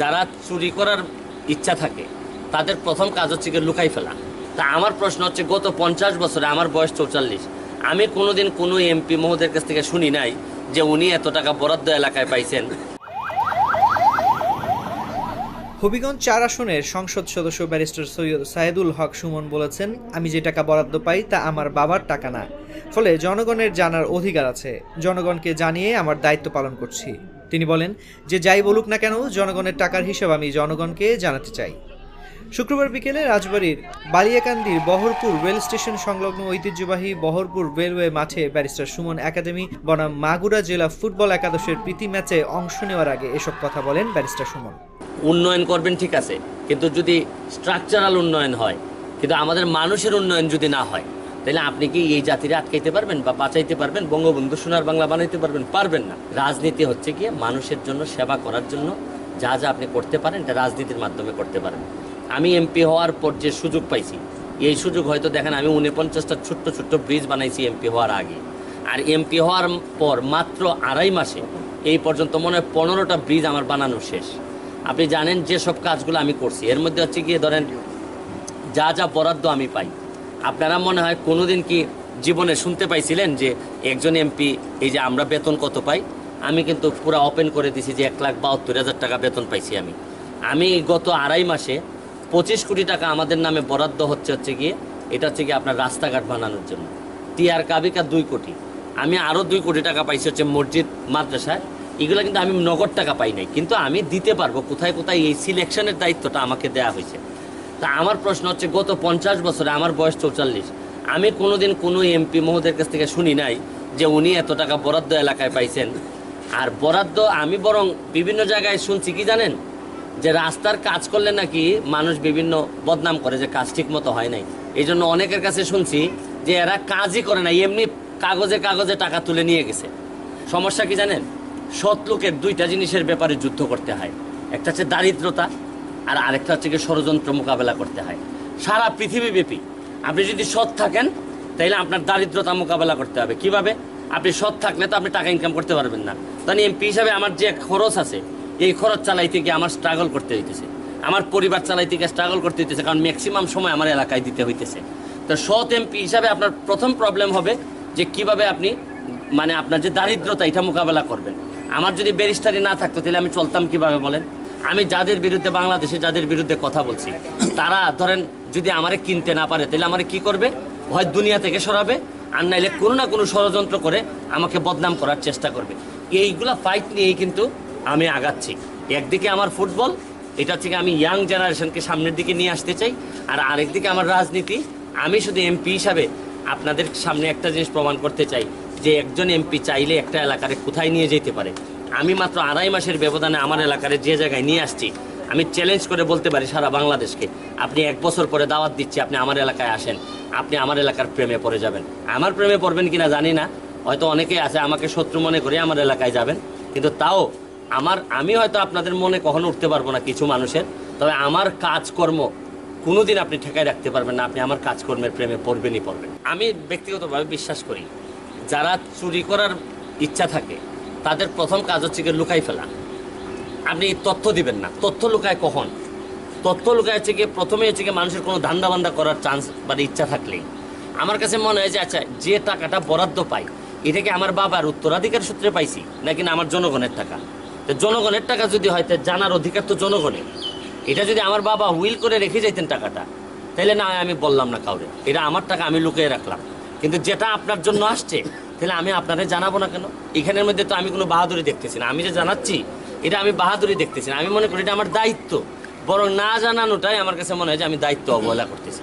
যারা চুরি করার ইচ্ছা থাকে তাদের প্রথম কাজ হচ্ছে কি লুকাই ফেলা। তা আমার প্রশ্ন হচ্ছে, গত 50 বছরে, আমার বয়স 44, আমি কোনোদিন কোনো এমপি মহোদয়ের কাছ থেকে শুনি নাই যে উনি এত টাকা বরাদ্দ এলাকায় পাইছেন। হবিগঞ্জ 4 আসনের সংসদ সদস্য ব্যারিস্টার সৈয়দ সায়েদুল হক সুমন বলেছেন, আমি যে টাকা বরাদ্দ পাই তা আমার বাবার টাকা না, ফলে জনগণের জানার অধিকার আছে, জনগণকে জানিয়ে আমার দায়িত্ব পালন করছি। তিনি বলেন যে যাই বলুক না কেন, জনগণের টাকার হিসাব আমি জনগণকে জানাতে চাই। শুক্রবার বিকেলে রাজবাড়ীর বালিয়াকান্দির বহরপুর রেল স্টেশন সংলগ্ন ঐতিহ্যবাহী বহরপুর রেলওয়ে মাঠে ব্যারিস্টার সুমন একাডেমি বনাম মাগুরা জেলা ফুটবল একাদশের প্রীতি ম্যাচে অংশ নেওয়ার আগে এসব কথা বলেন ব্যারিস্টার সুমন। উন্নয়ন করবেন ঠিক আছে, কিন্তু যদি স্ট্রাকচারাল উন্নয়ন হয়, কিন্তু আমাদের মানুষের উন্নয়ন যদি না হয়, তাহলে আপনি কি এই জাতিরে আটকাইতে পারবেন বা বাঁচাইতে পারবেন? বঙ্গবন্ধু সোনার বাংলা বানাইতে পারবেন? পারবেন না। রাজনীতি হচ্ছে কি মানুষের জন্য সেবা করার জন্য যা যা আপনি করতে পারেন এটা রাজনীতির মাধ্যমে করতে পারেন। আমি এমপি হওয়ার পর যে সুযোগ পাইছি, এই সুযোগ হয়তো দেখেন আমি 49টা ছোট্ট ছোট্ট ব্রিজ বানাইছি এমপি হওয়ার আগে, আর এমপি হওয়ার পর মাত্র 2.5 মাসে এই পর্যন্ত মনে হয় 15টা ব্রিজ আমার বানানো শেষ। আপনি জানেন যে সব কাজগুলো আমি করছি, এর মধ্যে হচ্ছে গিয়ে ধরেন যা যা বরাদ্দ আমি পাই, আপনারা মনে হয় কোনোদিন কি জীবনে শুনতে পাইছিলেন যে একজন এমপি এই যে আমরা বেতন কত পাই? আমি কিন্তু পুরো ওপেন করে দিছি যে 1,72,000 টাকা বেতন পাইছি আমি গত 2.5 মাসে 25 কোটি টাকা আমাদের নামে বরাদ্দ হচ্ছে গিয়ে, এটা হচ্ছে গিয়ে আপনার রাস্তাঘাট বানানোর জন্য। টিআর কাবিকা 2 কোটি, আমি আরও 2 কোটি টাকা পাইছি হচ্ছে মসজিদ মাদ্রাসায়। এগুলো কিন্তু আমি নগদ টাকা পাই নাই, কিন্তু আমি দিতে পারবো কোথায় কোথায়, এই সিলেকশনের দায়িত্বটা আমাকে দেওয়া হয়েছে। তা আমার প্রশ্ন হচ্ছে, গত 50 বছরে, আমার বয়স 44, আমি কোনোদিন কোনো এমপি মহোদয়ের কাছ থেকে শুনি নাই যে উনি এত টাকা বরাদ্দ এলাকায় পাইছেন। আর বরাদ্দ আমি বরং বিভিন্ন জায়গায় শুনছি কি জানেন, যে রাস্তার কাজ করলে নাকি মানুষ বিভিন্ন বদনাম করে যে কাজ ঠিক মতো হয় নাই। এই জন্য অনেকের কাছে শুনছি যে এরা কাজই করে না, এমনি কাগজে কাগজে টাকা তুলে নিয়ে গেছে। সমস্যা কি জানেন, সৎ লোকের 2টা জিনিসের ব্যাপারে যুদ্ধ করতে হয়, একটা হচ্ছে দারিদ্রতা, আর আরেকটা হচ্ছে কি ষড়যন্ত্র মোকাবেলা করতে হয়। সারা পৃথিবীব্যাপী আপনি যদি সৎ থাকেন তাহলে আপনার দারিদ্রতা মোকাবেলা করতে হবে। কিভাবে? আপনি সৎ থাকলে তো আপনি টাকা ইনকাম করতে পারবেন না। তাহলে এমপি হিসাবে আমার যে খরচ আছে, এই খরচ চালাইতে গিয়ে আমার স্ট্রাগল করতে হইতেছে, আমার পরিবার চালাইতে গিয়ে স্ট্রাগল করতে হইতেছে, কারণ ম্যাক্সিমাম সময় আমার এলাকায় দিতে হইতেছে। তো সৎ এমপি হিসাবে আপনার প্রথম প্রবলেম হবে যে কিভাবে আপনি মানে আপনার যে দারিদ্রতা এটা মোকাবেলা করবেন। আমার যদি ব্যারিস্টারি না থাকতো তাহলে আমি চলতাম কিভাবে বলেন? আমি যাদের বিরুদ্ধে, বাংলাদেশে যাদের বিরুদ্ধে কথা বলছি, তারা ধরেন যদি আমারে কিনতে না পারে তাহলে আমারে কি করবে? হয় দুনিয়া থেকে সরাবে, আর নাইলে কোনো না কোনো ষড়যন্ত্র করে আমাকে বদনাম করার চেষ্টা করবে। এইগুলা ফাইট নিয়েই কিন্তু আমি আগাচ্ছি। একদিকে আমার ফুটবল, এটা থেকে আমি ইয়াং জেনারেশনকে সামনের দিকে নিয়ে আসতে চাই, আর আরেকদিকে আমার রাজনীতি। আমি শুধু এমপি হিসাবে আপনাদের সামনে একটা জিনিস প্রমাণ করতে চাই যে একজন এমপি চাইলে একটা এলাকারে কোথায় নিয়ে যেতে পারে। আমি মাত্র 2.5 মাসের ব্যবধানে আমার এলাকারে যে জায়গায় নিয়ে আসছি, আমি চ্যালেঞ্জ করে বলতে পারি সারা বাংলাদেশকে, আপনি 1 বছর পরে দাওয়াত দিচ্ছি, আপনি আমার এলাকায় আসেন, আপনি আমার এলাকার প্রেমে পড়ে যাবেন। আমার প্রেমে পড়বেন কিনা জানি না, হয়তো অনেকেই আছে আমাকে শত্রু মনে করে আমার এলাকায় যাবেন, কিন্তু তাও আমি হয়তো আপনাদের মনে কখনো উঠতে পারবো না কিছু মানুষের, তবে আমার কাজকর্ম কোনোদিন আপনি ঠেকায় রাখতে পারবেন না। আপনি আমার কাজকর্মের প্রেমে পড়বেনই পড়বেন। আমি ব্যক্তিগতভাবে বিশ্বাস করি যারা চুরি করার ইচ্ছা থাকে তাদের প্রথম কাজ হচ্ছে কি লুকাই ফেলা। আপনি তথ্য দিবেন না। তথ্য লুকায় কখন? তথ্য লুকায় হচ্ছে গিয়ে প্রথমে হচ্ছে গিয়ে মানুষের কোনো ধান্দা বান্দা করার চান্স বা ইচ্ছা থাকলেই। আমার কাছে মনে হয় যে আচ্ছা, যে টাকাটা বরাদ্দ পাই এটা কি আমার বাবার উত্তরাধিকার সূত্রে পাইছি নাকি না আমার জনগণের টাকা? তো জনগণের টাকা যদি হয় তা জানার অধিকার তো জনগণের। এটা যদি আমার বাবা উইল করে রেখে যাইতেন টাকাটা, তাহলে না আমি বললাম না কাউরে, এটা আমার টাকা, আমি লুকিয়ে রাখলাম। কিন্তু যেটা আপনার জন্য আসছে, তাহলে আমি আপনাদের জানাবো না কেন? এখানের মধ্যে তো আমি কোনো বাহাদুরি দেখতেছি না। আমি যে জানাচ্ছি এটা আমি বাহাদুরি দেখতেছি না, আমি মনে করি এটা আমার দায়িত্ব। বরং না জানানোটাই আমার কাছে মনে হয় যে আমি দায়িত্ব অবহেলা করতেছি।